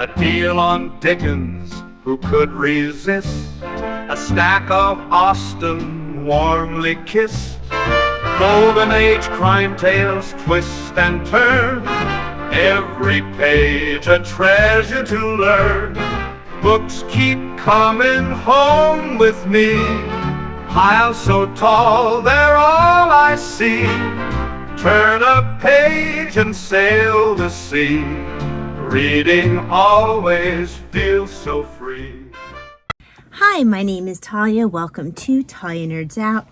A deal on Dickens, who could resist? A stack of Austen, warmly kissed. Golden Age crime tales twist and turn, every page a treasure to learn. Books keep coming home with me, piles so tall they're all I see. Turn a page and sail the sea, reading always feels so free. Hi, my name is Talia. Welcome to Talia Nerds Out.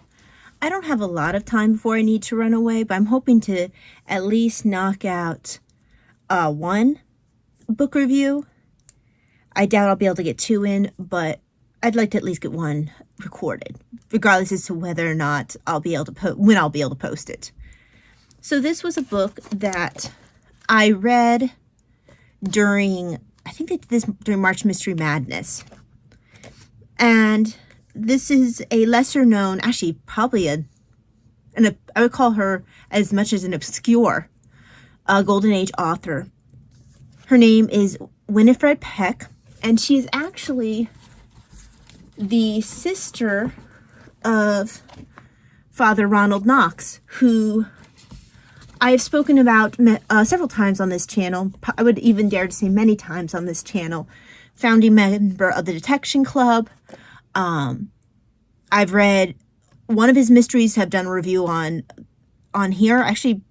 I don't have a lot of time before I need to run away, but I'm hoping to at least knock out one book review. I doubt I'll be able to get two in, but I'd like to at least get one recorded, regardless as to whether or not I'll be able to when I'll be able to post it. So this was a book that I read during, I think they did this during March Mystery Madness. And this is a lesser known, actually probably I would call her as much as an obscure Golden Age author. Her name is Winifred Peck, and she is actually the sister of Father Ronald Knox, who I have spoken about several times on this channel. I would even dare to say many times on this channel. Founding member of the Detection Club. I've read one of his mysteries, have done a review on here. Actually, I'm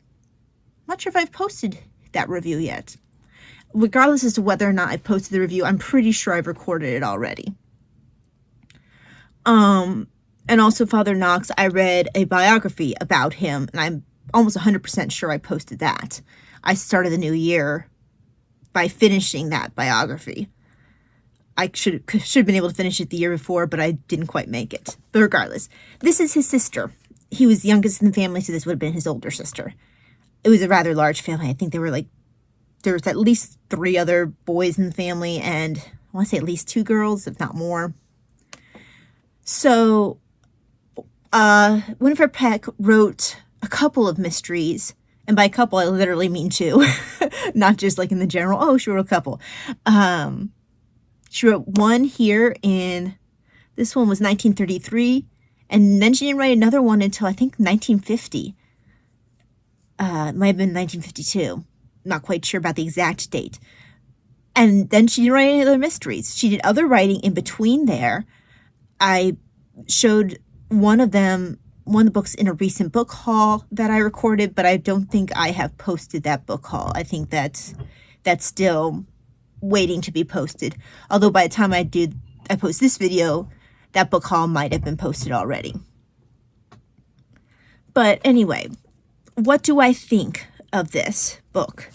not sure if I've posted that review yet. Regardless as to whether or not I've posted the review, I'm pretty sure I've recorded it already. And also Father Knox, I read a biography about him, and I'm almost 100% sure I posted that. I started the new year by finishing that biography. I should have been able to finish it the year before, but I didn't quite make it. But regardless, this is his sister. He was the youngest in the family, so this would have been his older sister. It was a rather large family. I think there was at least 3 other boys in the family, and I want to say at least 2 girls, if not more. So, Winifred Peck wrote a couple of mysteries, and by a couple I literally mean 2, not just like in the general, oh, she wrote a couple. She wrote one here this one was 1933, and then she didn't write another one until I think 1950. It might have been 1952. Not quite sure about the exact date. And then she didn't write any other mysteries. She did other writing in between there. I showed one of the books in a recent book haul that I recorded, but I don't think I have posted that book haul. I think that's still waiting to be posted. Although by the time I post this video, that book haul might have been posted already. But anyway, what do I think of this book?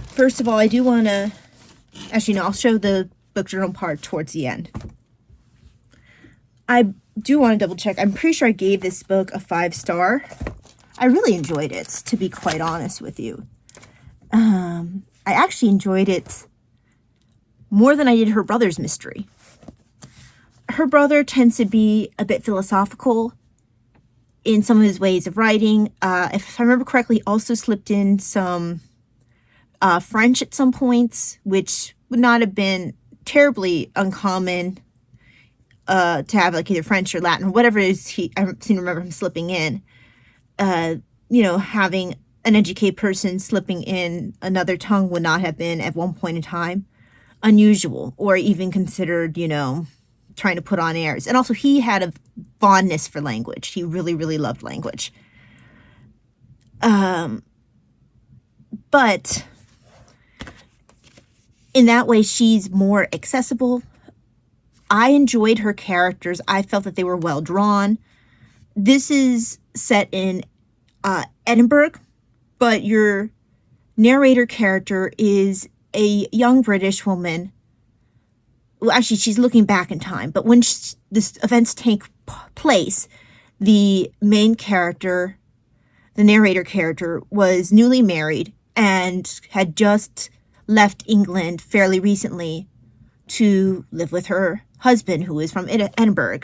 First of all, I do want to, actually no, I'll show the book journal part towards the end. I do want to double check. I'm pretty sure I gave this book a 5-star. I really enjoyed it, to be quite honest with you. I actually enjoyed it more than I did her brother's mystery. Her brother tends to be a bit philosophical in some of his ways of writing. If I remember correctly, also slipped in some French at some points, which would not have been terribly uncommon to have, like either French or Latin or whatever it is I seem to remember him slipping in. Having an educated person slipping in another tongue would not have been at one point in time unusual, or even considered, trying to put on airs. And also he had a fondness for language. He really, really loved language. But in that way, she's more accessible. I enjoyed her characters. I felt that they were well drawn. This is set in Edinburgh, but your narrator character is a young British woman. Well, actually, she's looking back in time, but when this events take place, the main character, the narrator character, was newly married and had just left England fairly recently to live with her husband, who is from Edinburgh.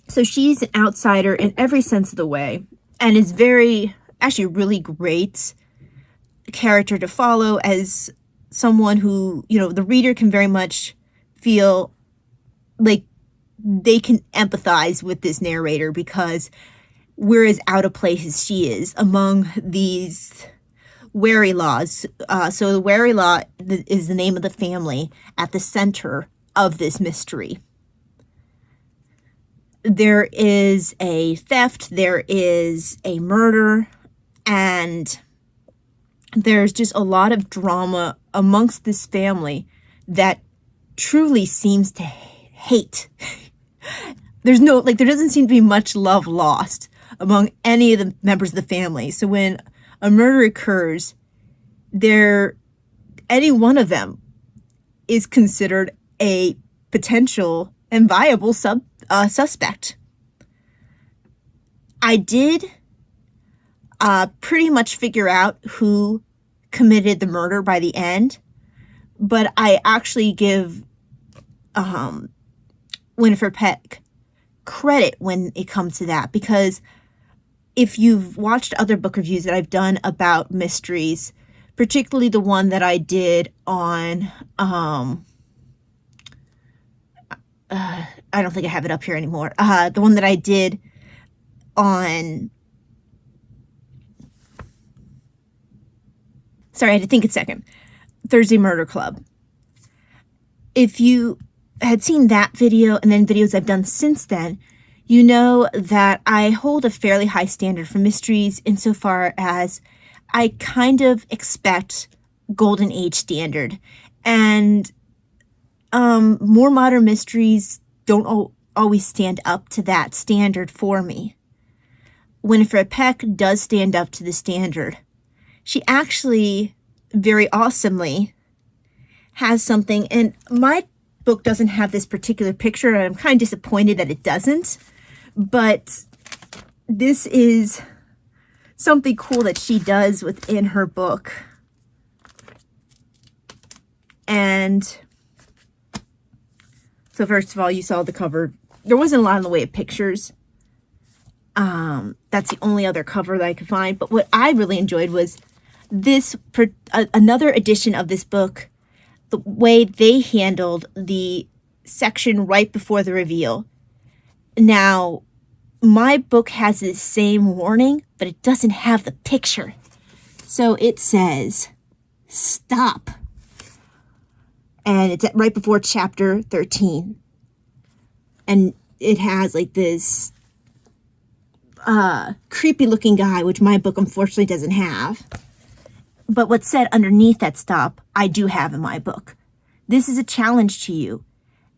So she's an outsider in every sense of the way, and is very actually a really great character to follow, as someone who, the reader can very much feel like they can empathize with this narrator, because we're as out of place as she is among these Warrielaws. So the Warrielaw is the name of the family at the center of this mystery. There is a theft, there is a murder, and there's just a lot of drama amongst this family that truly seems to hate. There doesn't seem to be much love lost among any of the members of the family. So when a murder occurs, any one of them is considered a potential and viable suspect. I did pretty much figure out who committed the murder by the end, but I actually give Winifred Peck credit when it comes to that, because if you've watched other book reviews that I've done about mysteries, particularly the one that I did on I don't think I have it up here anymore. The one that I did on... Sorry, I had to think a second. Thursday Murder Club. If you had seen that video and then videos I've done since then, you know that I hold a fairly high standard for mysteries insofar as I kind of expect Golden Age standard. And more modern mysteries don't always stand up to that standard for me. Winifred Peck does stand up to the standard. She actually, very awesomely, has something, and my book doesn't have this particular picture, and I'm kind of disappointed that it doesn't, but this is something cool that she does within her book. And so first of all, you saw the cover. There wasn't a lot in the way of pictures. That's the only other cover that I could find. But what I really enjoyed was this, another edition of this book, the way they handled the section right before the reveal. Now, my book has the same warning, but it doesn't have the picture. So it says, stop. And it's right before chapter 13. And it has like this creepy looking guy, which my book unfortunately doesn't have. But what's said underneath that stop, I do have in my book. This is a challenge to you.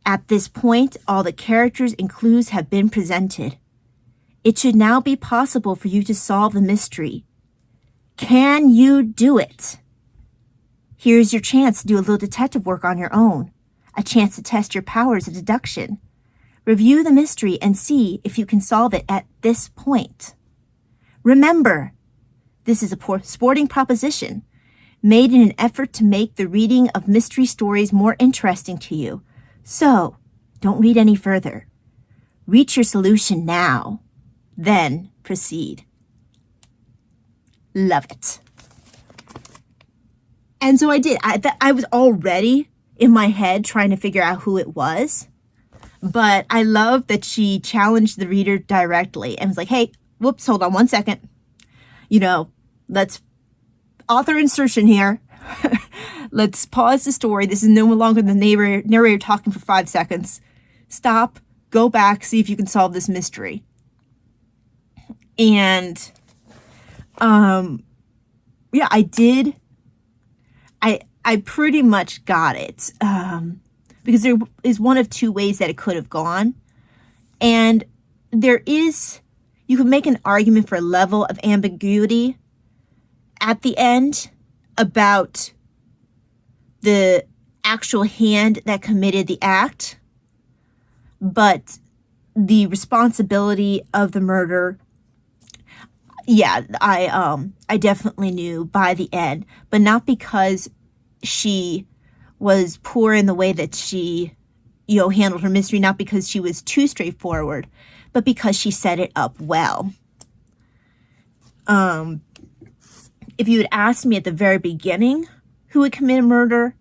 At this point, all the characters and clues have been presented. It should now be possible for you to solve the mystery. Can you do it? Here's your chance to do a little detective work on your own. A chance to test your powers of deduction. Review the mystery and see if you can solve it at this point. Remember, this is a sporting proposition made in an effort to make the reading of mystery stories more interesting to you. So, don't read any further. Reach your solution now. Then proceed. Love it. And so I did. I was already in my head trying to figure out who it was. But I love that she challenged the reader directly and was like, hey, whoops, hold on one second. Let's author insertion here. Let's pause the story. This is no longer the narrator talking for 5 seconds. Stop, go back, see if you can solve this mystery. And, yeah, I did. I pretty much got it. Because there is one of two ways that it could have gone. And you could make an argument for a level of ambiguity at the end about the actual hand that committed the act. But the responsibility of the murder, yeah, I definitely knew by the end. But not because she was poor in the way that she, handled her mystery, not because she was too straightforward, but because she set it up well. if you had asked me at the very beginning who would commit a murder,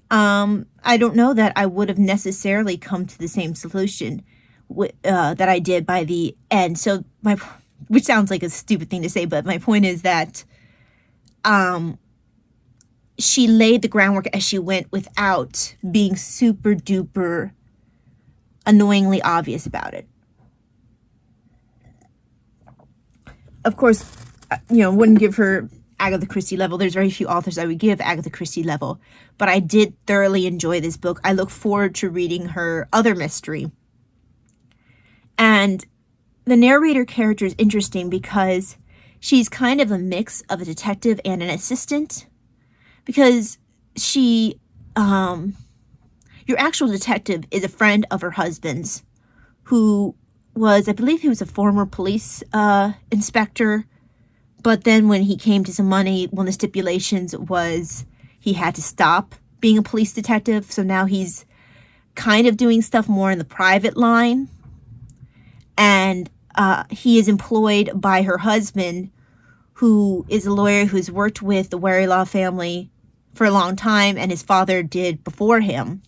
I don't know that I would have necessarily come to the same solution that I did by the end. So which sounds like a stupid thing to say, but my point is that she laid the groundwork as she went without being super duper annoyingly obvious about it. Of course, wouldn't give her Agatha Christie level. There's very few authors I would give Agatha Christie level, but I did thoroughly enjoy this book. I look forward to reading her other mystery. And the narrator character is interesting because she's kind of a mix of a detective and an assistant, because she, your actual detective is a friend of her husband's who was, I believe he was a former police inspector. But then when he came to some money, one of the stipulations was he had to stop being a police detective. So now he's kind of doing stuff more in the private line. And he is employed by her husband, who is a lawyer who's worked with the Warrielaw family for a long time, and his father did before him.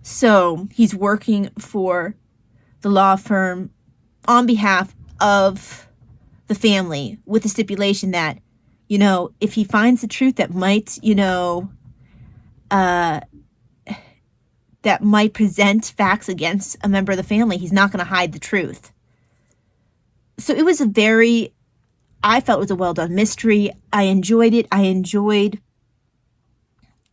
So he's working for the law firm on behalf of the family with the stipulation that, if he finds the truth that might, that might present facts against a member of the family, he's not going to hide the truth. So it was I felt it was a well done mystery. I enjoyed it. I enjoyed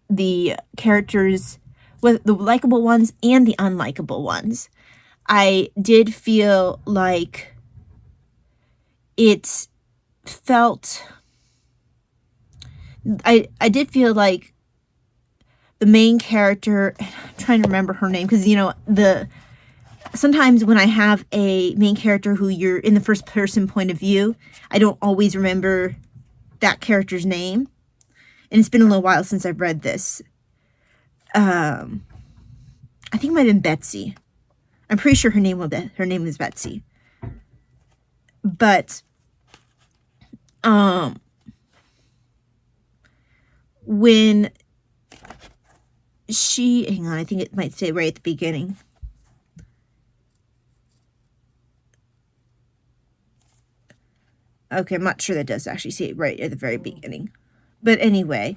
the characters, with the likable ones and the unlikable ones. I did feel like it felt, I did feel like the main character, I'm trying to remember her name, because, sometimes when I have a main character who you're in the first person point of view, I don't always remember that character's name. And it's been a little while since I've read this. I think it might have been Betsy. I'm pretty sure her name was Betsy. But when hang on, I think it might say right at the beginning. Okay, I'm not sure that does actually say it right at the very beginning. But anyway,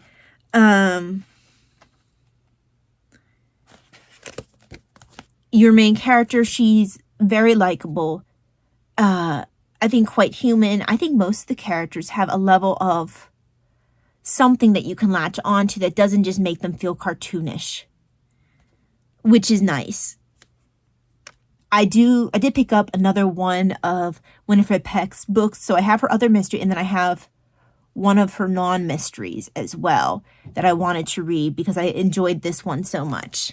your main character, she's very likable. I think quite human. I think most of the characters have a level of something that you can latch onto that doesn't just make them feel cartoonish, which is nice. I did pick up another one of Winifred Peck's books. So I have her other mystery, and then I have one of her non-mysteries as well that I wanted to read because I enjoyed this one so much.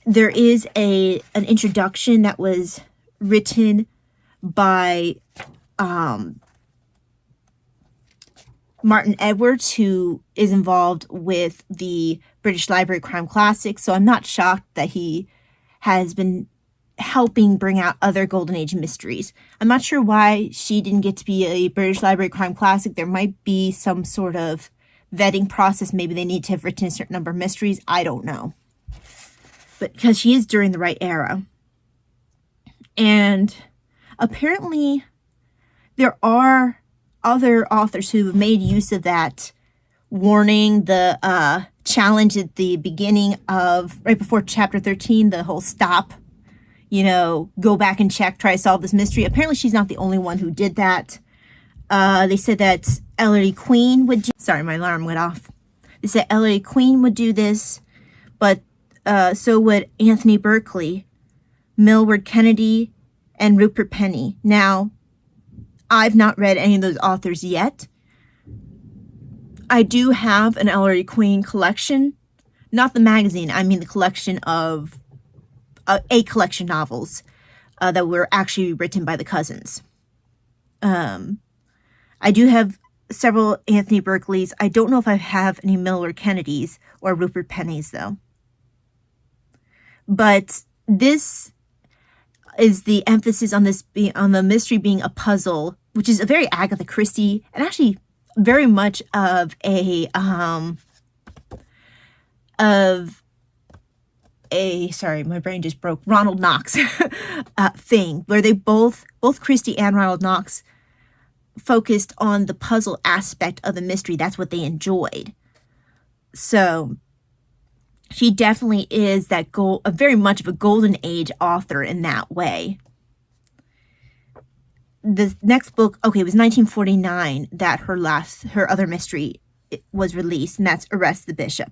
There is an introduction that was written by Martin Edwards, who is involved with the British Library Crime Classics. So I'm not shocked that he has been helping bring out other Golden Age mysteries. I'm not sure why she didn't get to be a British Library Crime Classic. There might be some sort of vetting process. Maybe they need to have written a certain number of mysteries. I don't know. But because she is during the right era. And apparently there are other authors who have made use of that warning, the challenge at the beginning of, right before chapter 13, the whole stop, go back and check, try to solve this mystery. Apparently she's not the only one who did that. They said that Ellery Queen would sorry, my alarm went off. They said Ellery Queen would do this, but so would Anthony Berkeley, Millward Kennedy, and Rupert Penny. Now, I've not read any of those authors yet. I do have an Ellery Queen collection, not the magazine. I mean the collection of a collection novels that were actually written by the cousins. I do have several Anthony Berkeleys. I don't know if I have any Millward Kennedys or Rupert Pennys though. But this is the emphasis on the mystery being a puzzle which is a very Agatha Christie, and actually very much of a sorry, my brain just broke, Ronald Knox thing, where they both Christie and Ronald Knox focused on the puzzle aspect of the mystery. That's what they enjoyed. So she definitely is that a very much of a golden age author in that way. The next book, okay, it was 1949 that her other mystery was released, and that's Arrest the Bishop.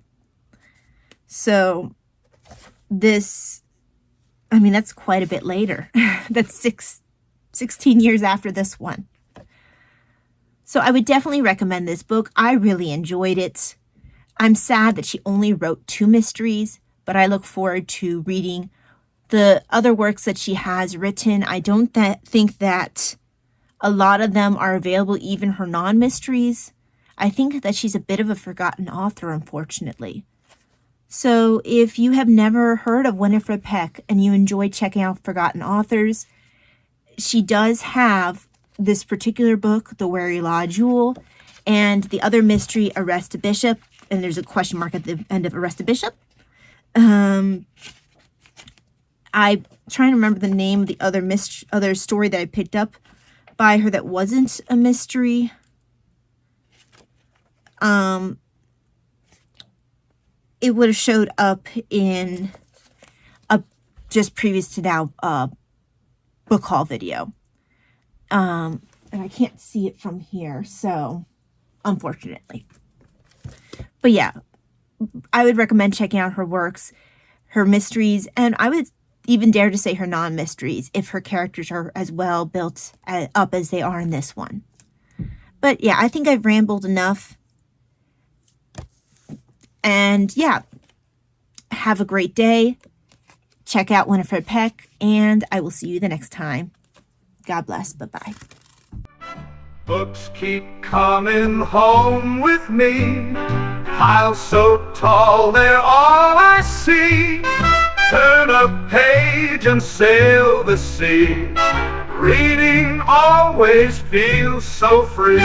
So that's quite a bit later. That's 16 years after this one. So I would definitely recommend this book. I really enjoyed it. I'm sad that she only wrote 2 mysteries, but I look forward to reading the other works that she has written. I don't think that a lot of them are available, even her non-mysteries. I think that she's a bit of a forgotten author, unfortunately. So if you have never heard of Winifred Peck and you enjoy checking out forgotten authors, she does have this particular book, The Warrielaw Jewel, and the other mystery, Arrest a Bishop, and there's a question mark at the end of Arrest a Bishop. I'm trying to remember the name of the other story that I picked up by her that wasn't a mystery. It would have showed up in a just previous to now book haul video. And I can't see it from here, so unfortunately. But yeah, I would recommend checking out her works, her mysteries, and I would even dare to say her non-mysteries if her characters are as well built up as they are in this one. But yeah, I think I've rambled enough. And yeah, have a great day. Check out Winifred Peck, and I will see you the next time. God bless. Bye-bye. Books keep coming home with me. Piles so tall, they're all I see. Turn a page and sail the sea. Reading always feels so free.